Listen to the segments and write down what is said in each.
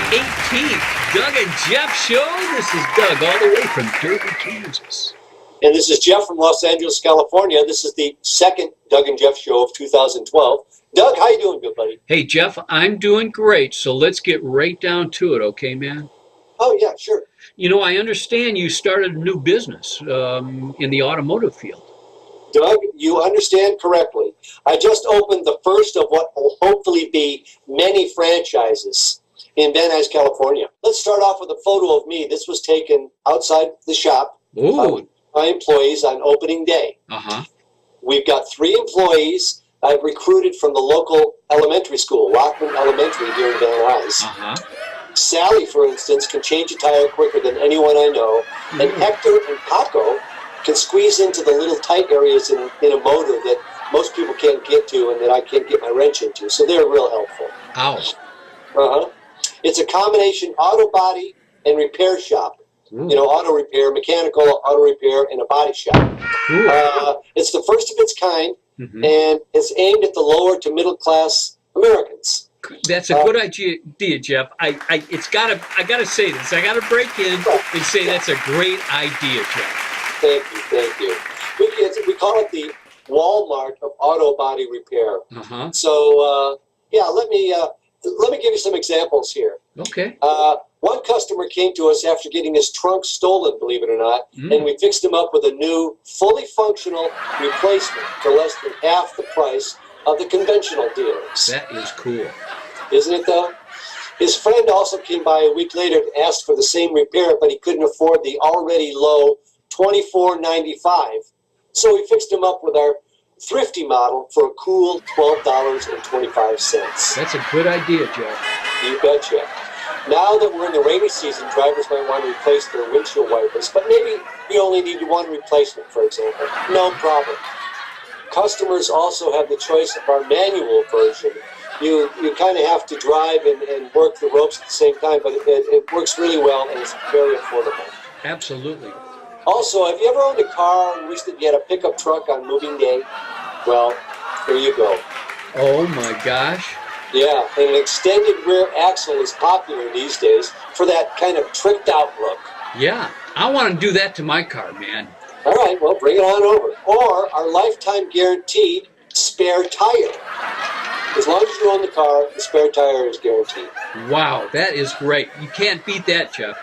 18th Doug and Jeff Show. This is Doug all the way from Derby, Kansas. And this is Jeff from Los Angeles, California. This is the second Doug and Jeff Show of 2012. Doug, how you doing, good buddy? Hey, Jeff, I'm doing great, so let's get right down to it, okay, man? Oh, yeah, sure. You know, I understand you started a new business in the automotive field. Doug, you understand correctly. I just opened the first of what will hopefully be many franchises in Van Nuys, California. Let's start off with a photo of me. This was taken outside the shop by my employees on opening day. Uh-huh. We've got 3 employees I've recruited from the local elementary school, Lockman Elementary here in Van Nuys. Uh-huh. Sally, for instance, can change a tire quicker than anyone I know. And Hector and Paco can squeeze into the little tight areas in a motor that most people can't get to and that I can't get my wrench into. So they're real helpful. Ow. Uh-huh. It's a combination auto body and repair shop. You know, auto repair, mechanical auto repair, and a body shop. It's the first of its kind, and it's aimed at the lower to middle class Americans. That's a good idea, Jeff. I gotta say this. I gotta break in and say that's a great idea, Jeff. Thank you. We call it the Walmart of auto body repair. Uh-huh. So let me give you some examples here. Okay. One customer came to us after getting his trunk stolen, believe it or not, and we fixed him up with a new, fully functional replacement for less than half the price of the conventional dealers. That is cool. Isn't it, though? His friend also came by a week later and asked for the same repair, but he couldn't afford the already low $24.95. So we fixed him up with our thrifty model for a cool $12.25. That's a good idea, Jeff. You betcha. Now that we're in the rainy season, drivers might want to replace their windshield wipers, but maybe you only need one replacement, for example. No problem. Customers also have the choice of our manual version. You kind of have to drive and work the ropes at the same time, but it works really well and it's very affordable. Absolutely. Also, have you ever owned a car and wished that you had a pickup truck on moving day? Well, here you go. Oh my gosh. Yeah, and an extended rear axle is popular these days for that kind of tricked out look. Yeah, I want to do that to my car, man. All right, well, bring it on over. Or our lifetime guaranteed spare tire. As long as you own the car, the spare tire is guaranteed. Wow, that is great. You can't beat that, Jeff.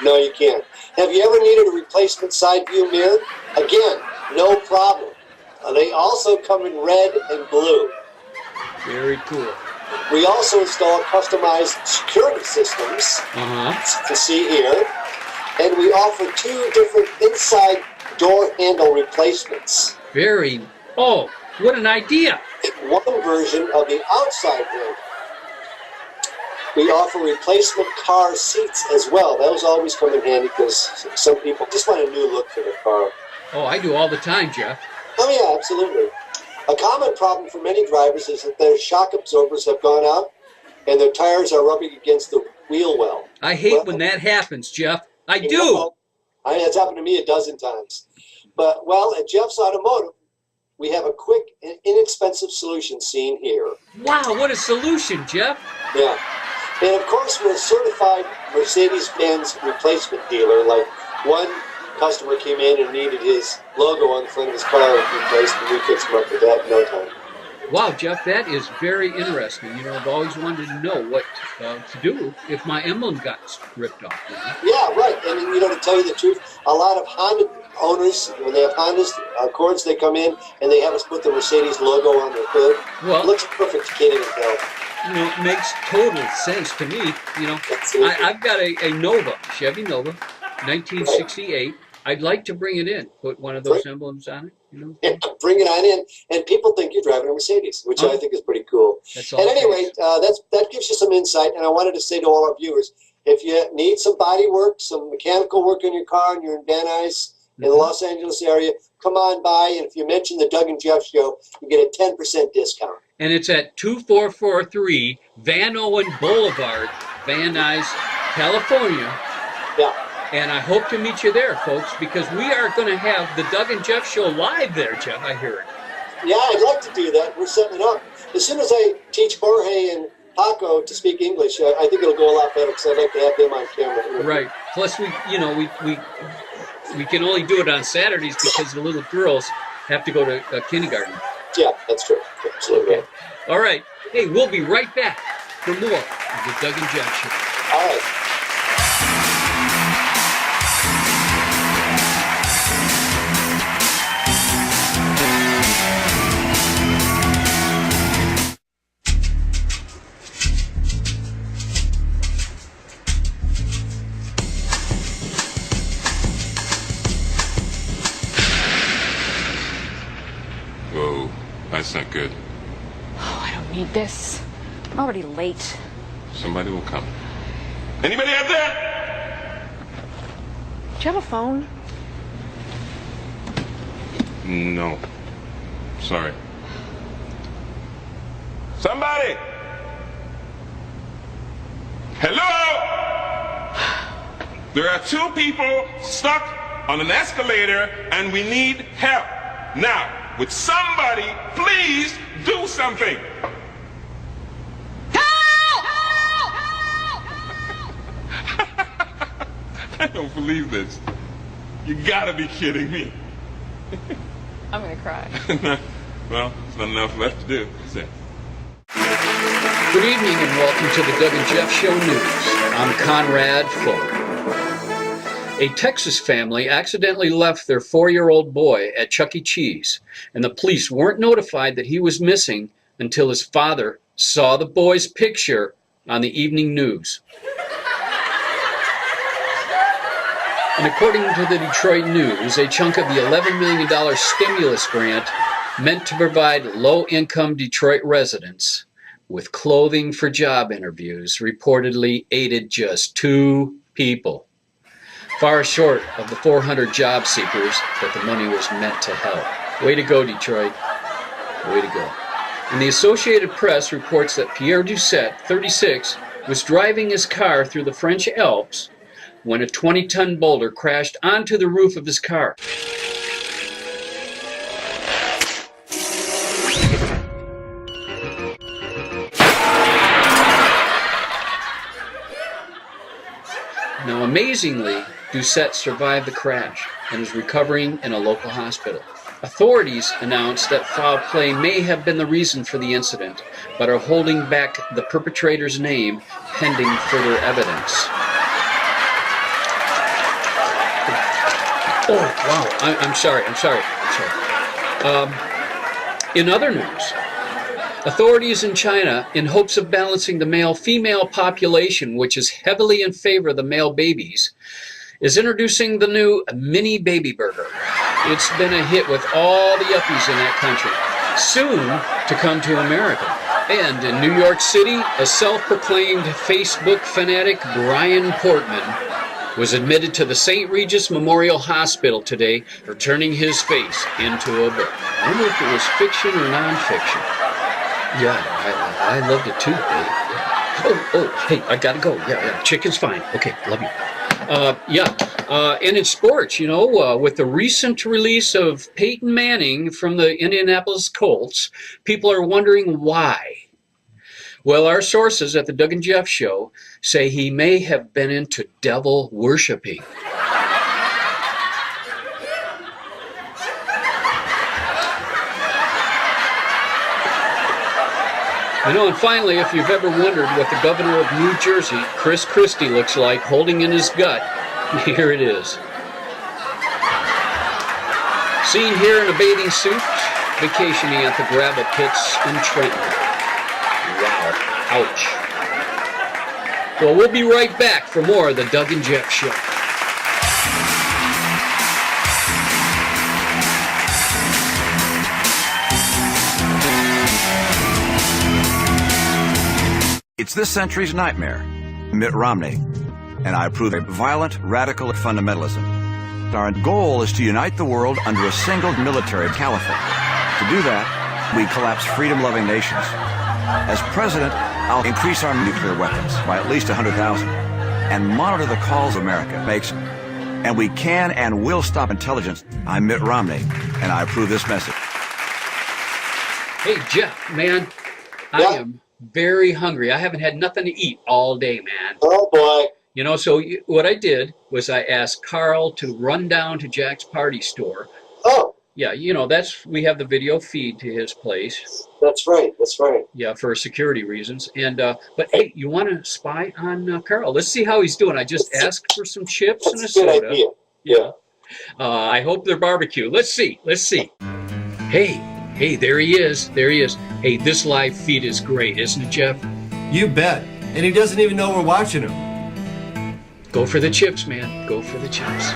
No, you can't. Have you ever needed a replacement side view mirror? Again, no problem. They also come in red and blue. Very cool. We also install customized security systems, to see here, and we offer 2 different inside door handle replacements. Oh, what an idea. One version of the outside handle. We offer replacement car seats as well. Those always come in handy because some people just want a new look for their car. Oh, I do all the time, Jeff. Oh yeah, absolutely. A common problem for many drivers is that their shock absorbers have gone out and their tires are rubbing against the wheel well. I hate when that happens, Jeff. I do. It's happened to me a dozen times. But, well, at Jeff's Automotive, we have a quick and inexpensive solution seen here. Wow, what a solution, Jeff. Yeah. And, of course, we're a certified Mercedes-Benz replacement dealer. Like, one customer came in and needed his logo on the front of his car replaced, and we fixed him up with that in no time. Wow, Jeff, that is very interesting. You know, I've always wanted to know what to do if my emblem got ripped off. You know? Yeah, right. And, you know, to tell you the truth, a lot of Honda owners, when they have Hondas Accords, they come in and they have us put the Mercedes logo on their hood. Well, it looks perfect. You can't even tell. You know, it makes total sense to me. You know, I've got a Nova, Chevy Nova, 1968. I'd like to bring it in, put one of those emblems on it. You know? Yeah, bring it on in, and people think you're driving a Mercedes, which I think is pretty cool. At any rate, that gives you some insight, and I wanted to say to all our viewers, if you need some body work, some mechanical work in your car, and you're in Van Nuys, in the Los Angeles area, come on by, and if you mention the Doug and Jeff Show, you get a 10% discount. And it's at 2443 Van Owen Boulevard, Van Nuys, California. Yeah. And I hope to meet you there, folks, because we are going to have the Doug and Jeff Show live there, Jeff, I hear it. Yeah, I'd like to do that. We're setting it up. As soon as I teach Jorge and Paco to speak English, I think it'll go a lot better because I'd like to have him on camera. Right. Plus, we can only do it on Saturdays because the little girls have to go to kindergarten. Yeah, that's true. Absolutely right. All right. Hey, we'll be right back for more of the Doug and Jeff Show. All right. Whoa, that's not good. Oh, I don't need this. I'm already late. Somebody will come. Anybody out there? Do you have a phone? No. Sorry. Somebody! Hello? There are 2 people stuck on an escalator and we need help. Now, would somebody please do something? I don't believe this. You gotta be kidding me. I'm gonna cry. Well, there's not enough left to do. That's it. Good evening and welcome to the Doug and Jeff Show News. I'm Conrad Fuller. A Texas family accidentally left their 4-year-old boy at Chuck E. Cheese, and the police weren't notified that he was missing until his father saw the boy's picture on the evening news. And according to the Detroit News, a chunk of the $11 million stimulus grant meant to provide low-income Detroit residents with clothing for job interviews reportedly aided just 2 people, far short of the 400 job seekers that the money was meant to help. Way to go, Detroit. Way to go. And the Associated Press reports that Pierre Doucette, 36, was driving his car through the French Alps when a 20-ton boulder crashed onto the roof of his car. Now, amazingly, Doucette survived the crash and is recovering in a local hospital. Authorities announced that foul play may have been the reason for the incident, but are holding back the perpetrator's name pending further evidence. Oh, wow. I'm sorry. In other news, authorities in China, in hopes of balancing the male-female population, which is heavily in favor of the male babies, is introducing the new mini baby burger. It's been a hit with all the yuppies in that country, soon to come to America. And in New York City, a self-proclaimed Facebook fanatic, Brian Portman, was admitted to the St. Regis Memorial Hospital today for turning his face into a book. I wonder if it was fiction or nonfiction. Yeah, I loved it too, babe. Oh, hey, I gotta go. Yeah, chicken's fine. Okay, love you. And in sports, with the recent release of Peyton Manning from the Indianapolis Colts, people are wondering why. Well, our sources at the Doug and Jeff Show say he may have been into devil worshiping. And finally, if you've ever wondered what the governor of New Jersey, Chris Christie, looks like holding in his gut, here it is. Seen here in a bathing suit, vacationing at the gravel pits in Trenton. Wow, ouch. Well, we'll be right back for more of the Doug and Jeff Show. It's this century's nightmare, Mitt Romney, and I approve of violent, radical fundamentalism. Our goal is to unite the world under a single military caliphate. To do that, we collapse freedom-loving nations. As president, I'll increase our nuclear weapons by at least 100,000 and monitor the calls America makes. And we can and will stop intelligence. I'm Mitt Romney, and I approve this message. Hey, Jeff, man, Yeah? I am very hungry. I haven't had nothing to eat all day, man. Oh boy. You know, so what I did was I asked Carl to run down to Jack's Party Store. Oh, Yeah, you know, we have the video feed to his place. that's right. That's right. Yeah, for security reasons. And but hey, you want to spy on Carl? Let's see how he's doing. I just asked for some chips and a That's a good soda. idea. Yeah. I hope they're barbecue. Let's see. Let's see. Hey, there he is. There he is. Hey, this live feed is great, isn't it, Jeff? You bet. And he doesn't even know we're watching him. Go for the chips, man. Go for the chips.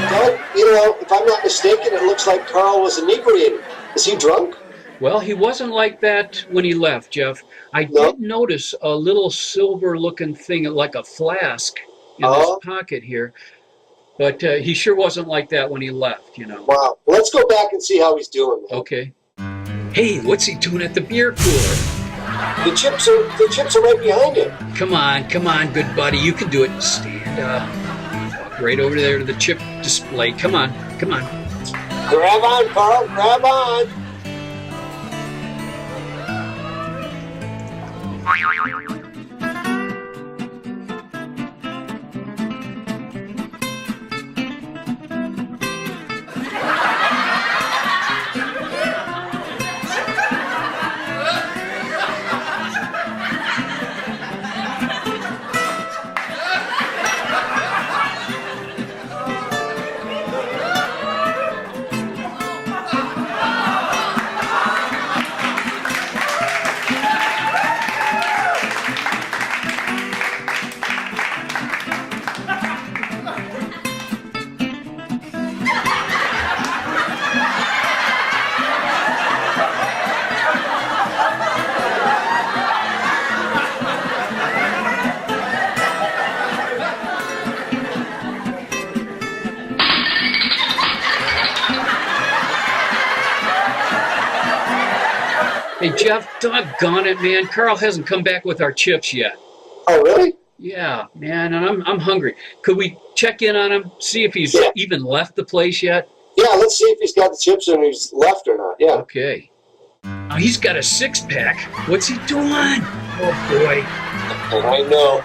Doug, if I'm not mistaken, it looks like Carl was inebriated. Is he drunk? Well, he wasn't like that when he left, Jeff. I No? did notice a little silver-looking thing, like a flask, in Oh. his pocket here. But he sure wasn't like that when he left, you know. Wow. Let's go back and see how he's doing. Man. Okay. Hey, what's he doing at the beer cooler? The chips are right behind him. Come on, good buddy. You can do it. Stand up. Walk right over there to the chip display. Come on. Grab on, Carl. Grab on. Hey, Jeff, doggone it, man. Carl hasn't come back with our chips yet. Oh, really? Yeah, man, and I'm hungry. Could we check in on him, see if he's Yeah. even left the place yet? Yeah, let's see if he's got the chips and he's left or not. Yeah. Okay. Oh, he's got a six-pack. What's he doing? Oh, boy. I know.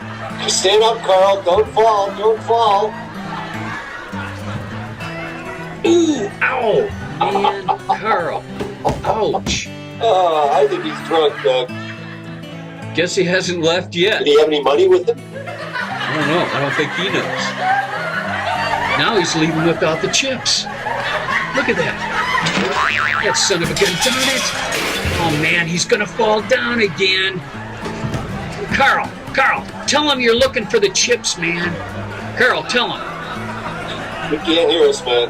Stand up, Carl. Don't fall. Don't fall. Ooh, ow, man, Carl. Ouch. Oh, I think he's drunk, Doug. Guess he hasn't left yet. Did he have any money with him? I don't know. I don't think he knows. Now he's leaving without the chips. Look at that. That son of a gun, darn it. Oh, man, he's going to fall down again. Carl, tell him you're looking for the chips, man. Carl, tell him. He can't hear us, man.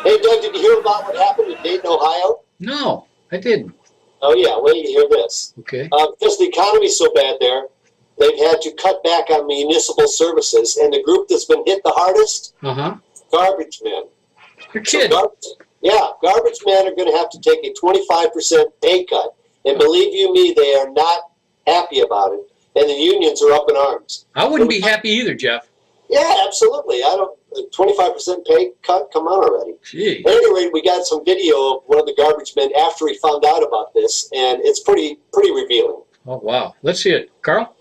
Hey, Doug, did you hear about what happened in Dayton, Ohio? No, I didn't. Oh, yeah. Wait till you hear this. Okay. Because the economy's so bad there, they've had to cut back on municipal services. And the group that's been hit the hardest, Uh-huh. garbage men. You're So kidding. garbage men are going to have to take a 25% pay cut. And believe you me, they are not happy about it. And the unions are up in arms. I wouldn't be happy either, Jeff. Yeah, absolutely. 25% pay cut? Come on already. Gee. At any rate, we got some video of one of the garbage men after he found out about this, and it's pretty revealing. Oh, wow. Let's see it. Carl?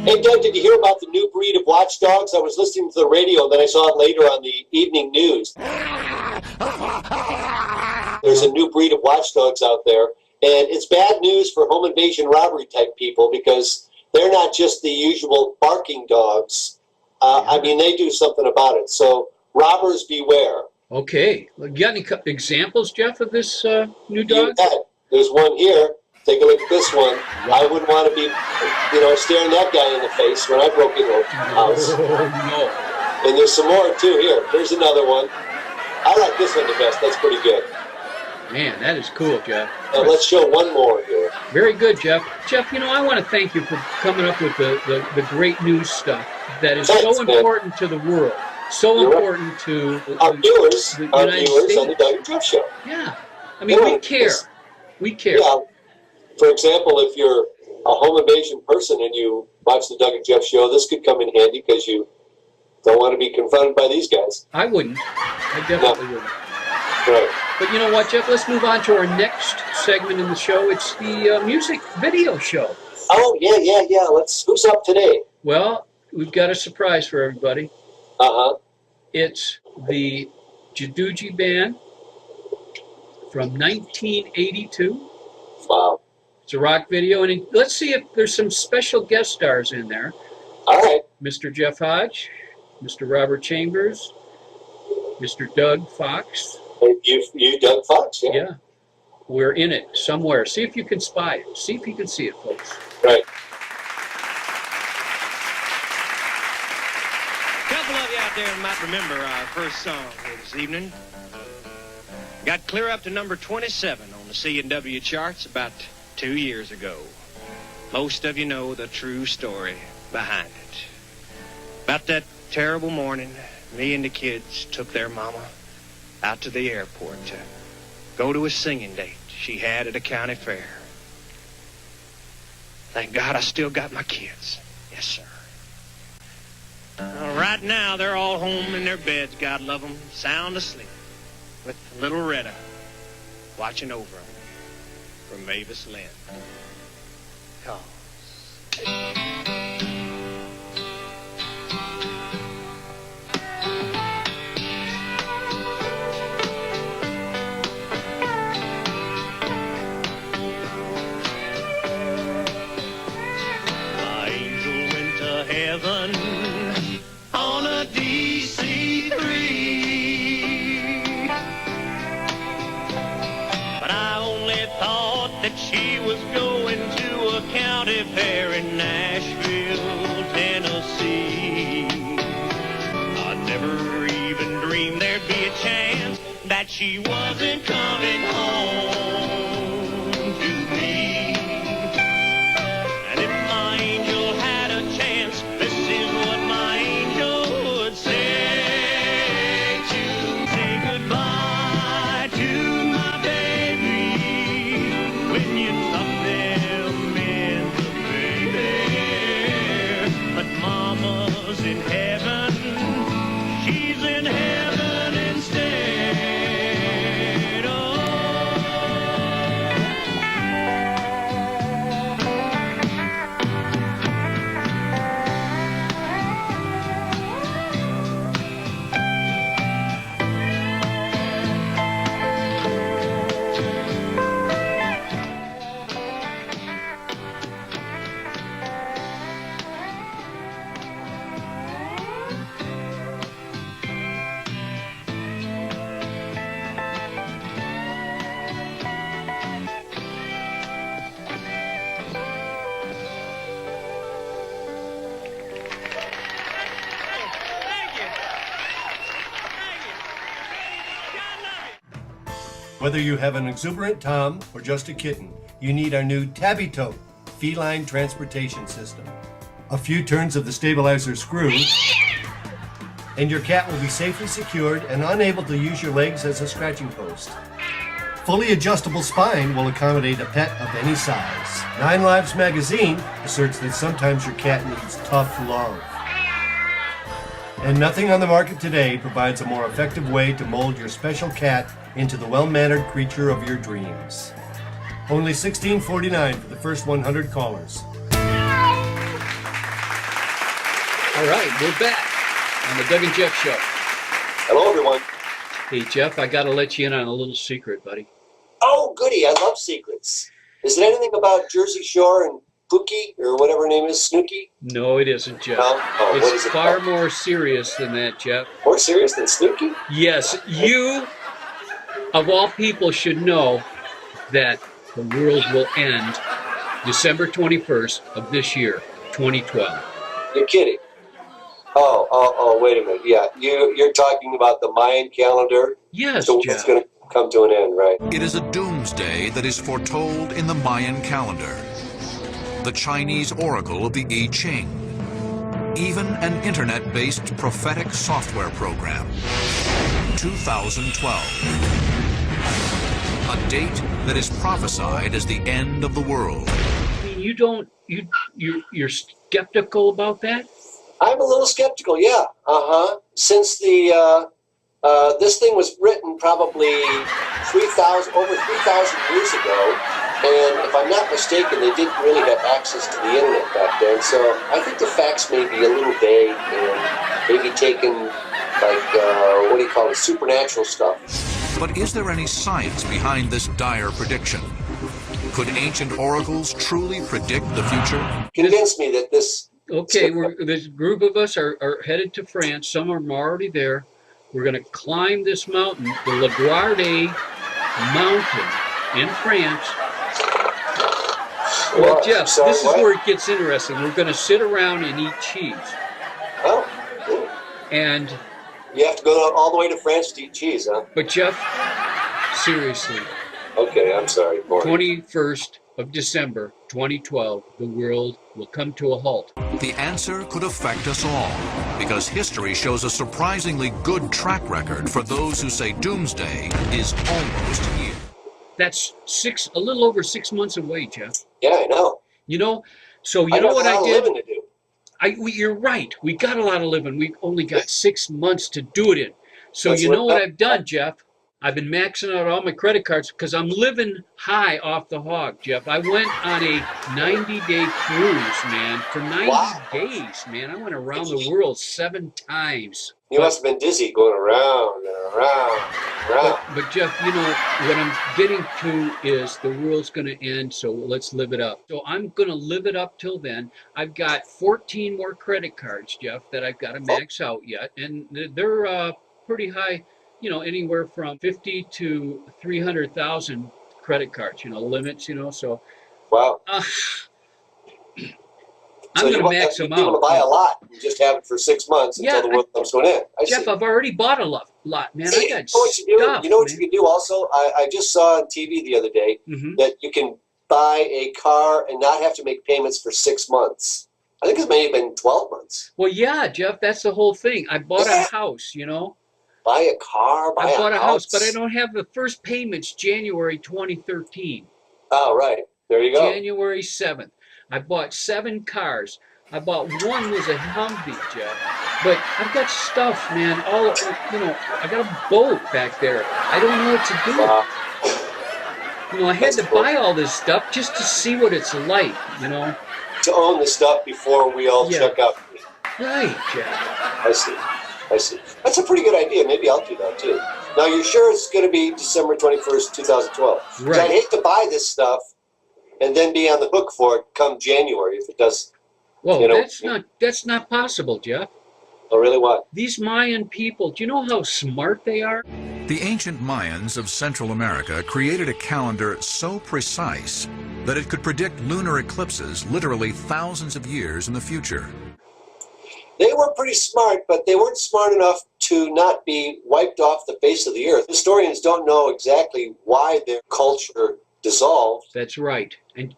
Hey, Doug, did you hear about the new breed of watchdogs? I was listening to the radio, and then I saw it later on the evening news. There's a new breed of watchdogs out there, and it's bad news for home invasion robbery type people because they're not just the usual barking dogs. I mean, they do something about it. So robbers beware. Okay. You got any examples, Jeff, of this new You dog? bet. There's one here. Take a look at this one. I wouldn't want to be, staring that guy in the face when I broke into a house. Oh, And there's some more too here. Here's another one. I like this one the best. That's pretty good. no. Man, that is cool, Jeff. Now let's show one more here. Very good, Jeff. Jeff, I want to thank you for coming up with the great news stuff that is Thanks, so man. important to the world, so You're right. important to Our viewers, the our United viewers States. on the Doug and Jeff Show. Yeah. I mean, we care. We care. Yeah. For example, if you're a home invasion person and you watch the Doug and Jeff Show, this could come in handy because you don't want to be confronted by these guys. I wouldn't. I definitely wouldn't. Right. But you know what, Jeff? Let's move on to our next segment in the show. It's the music video show. Oh, yeah. Who's up today? Well, we've got a surprise for everybody. Uh-huh. It's the Jaduji Band from 1982. Wow. It's a rock video, and let's see if there's some special guest stars in there. All right. Mr. Jeff Hodge, Mr. Robert Chambers, Mr. Doug Fox. You Doug Fox, yeah. Yeah, we're in it somewhere. See if you can spy it. See if you can see it, folks. Right. A couple of you out there might remember our first song here this evening. Got clear up to number 27 on the C&W charts about 2 years ago. Most of you know the true story behind it. About that terrible morning, me and the kids took their mama out to the airport to go to a singing date she had at a county fair. Thank God I still got my kids. Yes, sir. Right now, they're all home in their beds, God love them, sound asleep, with little Retta watching over them from Mavis Lynn. 'Cause my angel went to heaven on a DC-3. But I only thought that she was going to a county fair in Nashville, Tennessee. I never even dreamed there'd be a chance that she wasn't coming home to me. And if my angel had a chance, this is what my angel would say to say goodbye to my baby when you tuck them in the baby. But mama's in heaven, she's in heaven instead. Oh. Thank you. Thank you. God love you. Whether you have an exuberant Tom or just a kitten, you need our new Tabby Tote feline transportation system. A few turns of the stabilizer screw, and your cat will be safely secured and unable to use your legs as a scratching post. Fully adjustable spine will accommodate a pet of any size. Nine Lives magazine asserts that sometimes your cat needs tough love. And nothing on the market today provides a more effective way to mold your special cat into the well-mannered creature of your dreams. Only $16.49 for the first 100 callers. All right, we're back on the Doug and Jeff Show. Hello, everyone. Hey, Jeff, I got to let you in on a little secret, buddy. Oh, goody. I love secrets. Is it anything about Jersey Shore and Pookie or whatever her name is, Snooki? No, it isn't, Jeff. No? Oh, what is It's it far called? more serious than that, Jeff. More serious than Snooki? Yes, you, of all people, should know that the world will end December 21st of this year, 2012. You're kidding. Oh, wait a minute. Yeah, you're talking about the Mayan calendar? Yes, So Jeff. it's going to come to an end, right? It is a doomsday that is foretold in the Mayan calendar, the Chinese oracle of the I Ching, even an internet-based prophetic software program. 2012. A date that is prophesied as the end of the world. I mean, you're skeptical about that? I'm a little skeptical, yeah. Since this thing was written probably over 3,000 years ago, and if I'm not mistaken, they didn't really have access to the internet back then, so I think the facts may be a little vague and maybe taken like, supernatural stuff. But is there any science behind this dire prediction? Could ancient oracles truly predict the future? Convince me that this... Okay, this group of us are headed to France. Some are already there. We're going to climb this mountain, the Lagarde Mountain in France. Well, What? Jeff, Sorry, this is what? where it gets interesting. We're going to sit around and eat cheese. Oh, cool. And, You have to go all the way to France to eat cheese, huh? but Jeff, seriously, Okay, I'm sorry. Boring. 21st of December, 2012, the world will come to a halt. The answer could affect us all, because history shows a surprisingly good track record for those who say doomsday is almost here. That's a little over 6 months away, Jeff. Yeah, I know. You know, so I you know got what a lot I of did? living to do. You're right. We got a lot of living. We only got 6 months to do it in. So That's you know what- what I've done, Jeff? I've been maxing out all my credit cards because I'm living high off the hog, Jeff. I went on a 90-day cruise, man, for 90 Wow. days, man. I went around the world 7 times. You must have been dizzy going around and around and around. But Jeff, you know, what I'm getting to is the world's going to end, so let's live it up. So I'm going to live it up till then. I've got 14 more credit cards, Jeff, that I've got to max out yet, and they're pretty high, you know, anywhere from 50 to 300,000 credit cards, you know, limits, you know, so Wow. I'm So going you to want max to them be able to buy a out. lot and just have it for 6 months Yeah, until the world comes to an end. I Jeff, see. I've already bought a lot, man. I Hey, got you know what you do? stuff, You know what man. you can do also? I just saw on TV the other day Mhm. that you can buy a car and not have to make payments for 6 months. I think it may have been 12 months. Well, yeah, Jeff, that's the whole thing. I bought a house, you know. Buy a car, buy I bought a house, but I house. don't have the first payments January 2013. Oh, right. There you go. January 7th. I bought 7 cars. I bought one was a Humvee, Jeff. But I've got stuff, man. You know, I got a boat back there. I don't know what to do. Wow. You know, I had That's to cool. buy all this stuff just to see what it's like, you know. To own the stuff before we all Yeah. check out. Right, Jeff. I see. That's a pretty good idea. Maybe I'll do that too. Now, you're sure it's going to be December 21st, 2012? 'Cause Right. I'd hate to buy this stuff and then be on the hook for it come January if it does. Well, You know- that's not possible, Jeff. Oh, really? What? These Mayan people, do you know how smart they are? The ancient Mayans of Central America created a calendar so precise that it could predict lunar eclipses literally thousands of years in the future. They were pretty smart, but they weren't smart enough to not be wiped off the face of the earth. Historians don't know exactly why their culture dissolved. That's right. And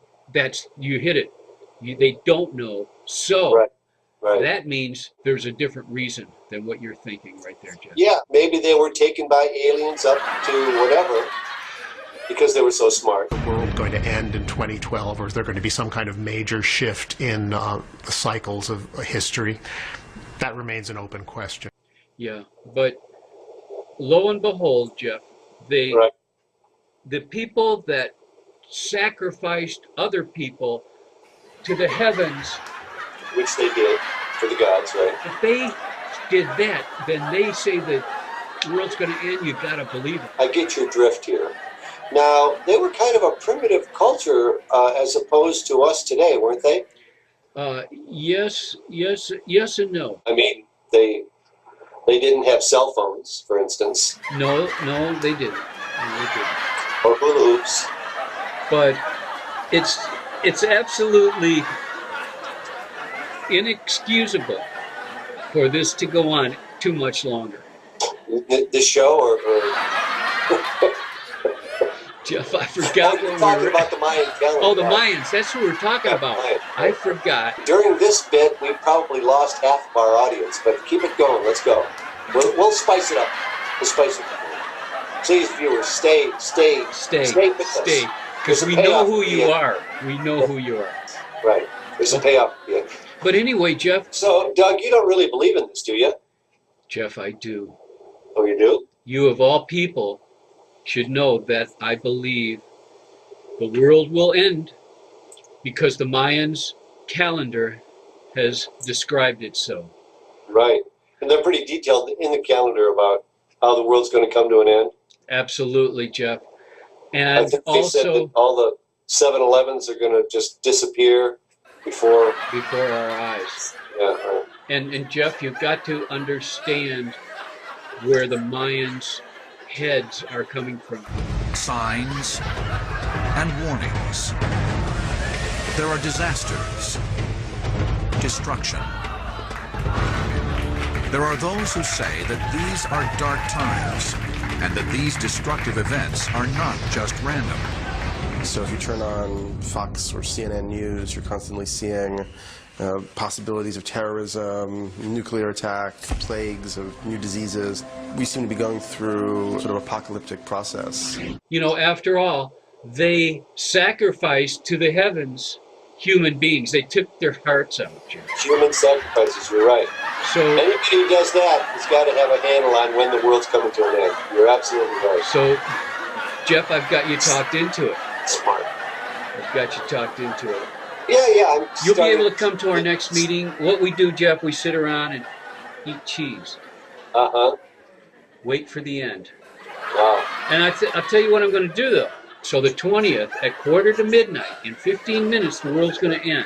you hit it. They don't know. So Right. Right. that means there's a different reason than what you're thinking right there, Jeff. Yeah, maybe they were taken by aliens up to whatever because they were so smart. World going to end in 2012, or is there going to be some kind of major shift in the cycles of history? That remains an open question. Yeah. But lo and behold, Jeff, Right. the people that sacrificed other people to the heavens, Which they did for the gods, right? if they did that, then they say the world's going to end. You got to believe it. I get your drift here. Now, they were kind of a primitive culture as opposed to us today, weren't they? Yes and no. I mean, they didn't have cell phones, for instance, No, they didn't. No, they didn't. or hula hoops. But it's absolutely inexcusable for this to go on too much longer. This show, or Jeff, I forgot you're what talking we were. about the Mayan calendar. Oh, the right? Mayans. That's what we're talking about. Mayans. I forgot. During this bit, we probably lost half of our audience, but keep it going. Let's go. We'll spice it up. We'll spice it up. Please, viewers, stay with us. Because There's a we know payoff who at the you end. are. We know who you are. Right. There's a payoff at the end. But anyway, Jeff, So, Doug, you don't really believe in this, do you? I do. Oh, you do? You of all people should know that I believe the world will end because the Mayans calendar has described it so. Right. And they're pretty detailed in the calendar about how the world's going to come to an end. Absolutely, Jeff. I And think they said that also all the 7-Elevens are going to just disappear before. before our eyes. Yeah, right. And Jeff, you've got to understand where the Mayans' heads are coming from. Signs and warnings. There are disasters, destruction. There are those who say that these are dark times and that these destructive events are not just random. So if you turn on Fox or CNN News, you're constantly seeing possibilities of terrorism, nuclear attack, plagues of new diseases. We seem to be going through sort of apocalyptic process. You know, after all, they sacrificed to the heavens human beings. They took their hearts out, Jeff. Human sacrifices, you're right. So, Anybody who does that has got to have a handle on when the world's coming to an end. You're absolutely right. so, Jeff, I've got you talked into it. Smart. I've got you talked into it. Yeah, I'm You'll be starting- able to come to our next meeting. What we do, Jeff, we sit around and eat cheese. Uh-huh. Wait for the end. Wow. And I'll tell you what I'm going to do, though. So the 20th, at 11:45, in 15 minutes, the world's going to end.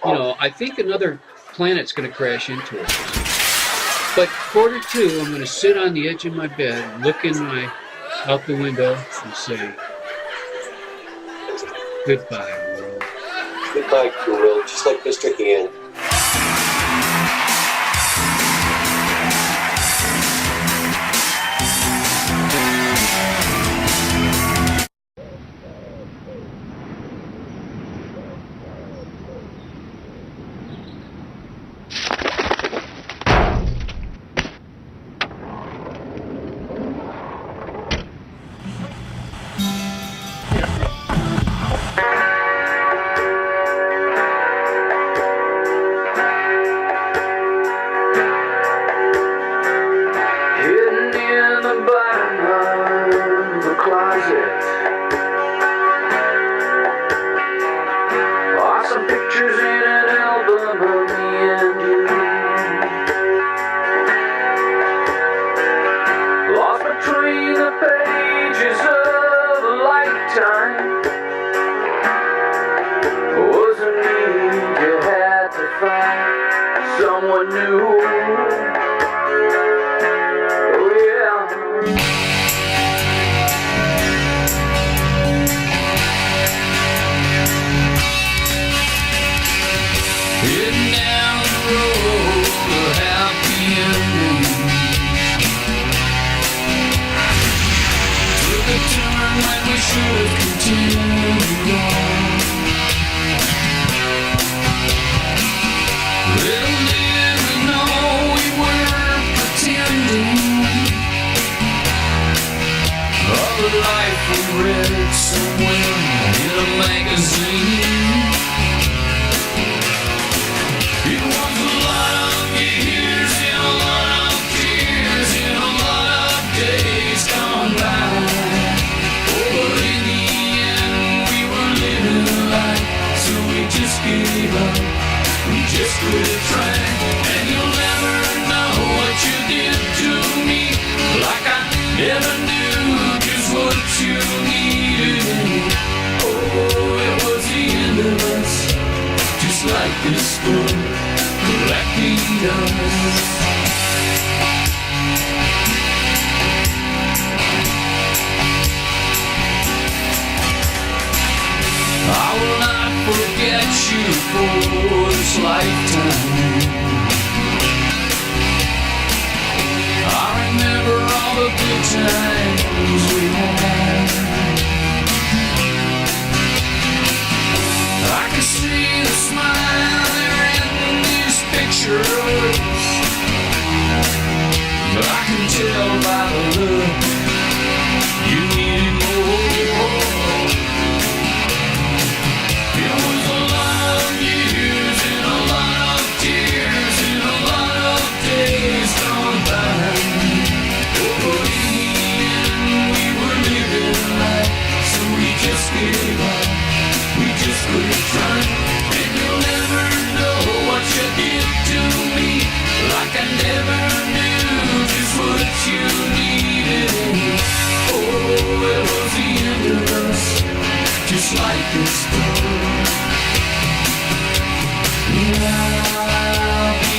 You know, I think another planet's going to crash into us. But 1:45, I'm going to sit on the edge of my bed, look out the window, and say, goodbye, world. Goodbye, Will, just like Mr. Hand. Hidden in the bottom of the closet are some pictures in an album of me and you. Lost between the pages of a lifetime. Wasn't me, you had to find someone new. Heading down the road to happy ending. Took a turn when we should have continued on. Little did we know we were pretending of a life we read somewhere in a magazine. It was a lot of years and a lot of tears and a lot of days gone by. Oh, but in the end we were living a life, so we just gave up, we just quit trying. And you'll never know what you did to me, like I never knew just what you need. like this book collecting dust. I will not forget you for this lifetime. I remember all the good times we had. I can see the smile there in these pictures. I can tell by the look you needed more. It was a lot of years and a lot of tears and a lot of days gone by. But in the end we were living life, so we just gave up, we just quit trying. And you'll never know what you did to me, like I never knew just what you needed. Oh, it was the end of us, just like this book. I'll be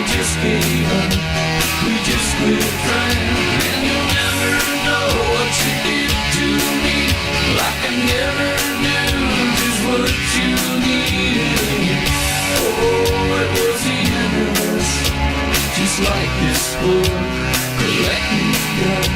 just gave up, we just quit trying. And you'll never know what you did to me, like I never knew just what you needed. Oh, it was the end of us, just like this book collecting dust.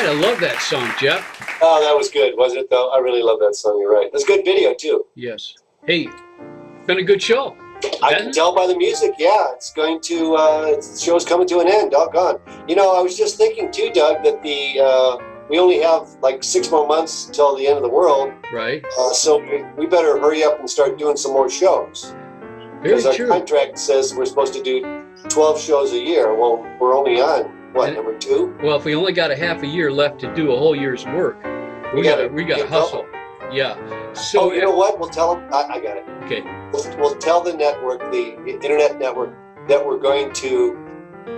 I love that song, Jeff. Oh, that was good, wasn't it, though? I really love that song, you're right. That's a good video, too. Yes. Hey, been a good show. I can tell by the music, yeah. It's going to, the show's coming to an end, doggone. You know, I was just thinking, too, Doug, that we only have like 6 more months until the end of the world. Right. So we better hurry up and start doing some more shows. Very Because our true. contract says we're supposed to do 12 shows a year. Well, we're only on, what, number 2? Well, if we only got a half a year left to do a whole year's work, we gotta get hustle. Yeah. So you know what? We'll tell them. I got it. Okay. We'll tell the network, the internet network, that we're going to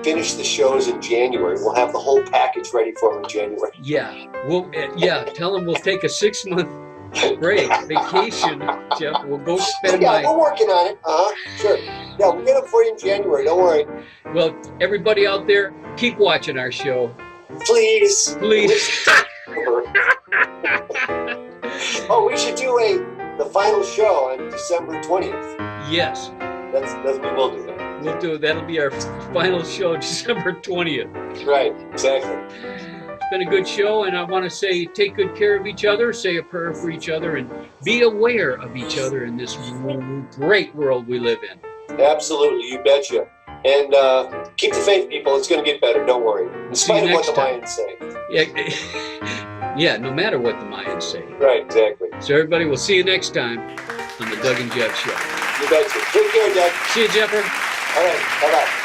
finish the shows in January. We'll have the whole package ready for them in January. Yeah. Tell them we'll take a 6-month break, vacation, Jeff. We'll go spend we're working on it. Sure. Yeah, we'll get them for you in January. Don't worry. Well, everybody out there, keep watching our show. Please. Please. Oh, we should do the final show on December 20th. Yes. That's we will do that. We'll do it. That'll be our final show, December 20th. Right, exactly. It's been a good show, and I want to say take good care of each other, say a prayer for each other, and be aware of each other in this great world we live in. Absolutely, you betcha. And keep the faith, people. It's going to get better. Don't worry. In spite of what the Mayans say. Yeah, no matter what the Mayans say. Right, exactly. So everybody, we'll see you next time on the Doug and Jeff Show. You betcha. Take care, Doug. See you, Jeffer. All right, bye-bye.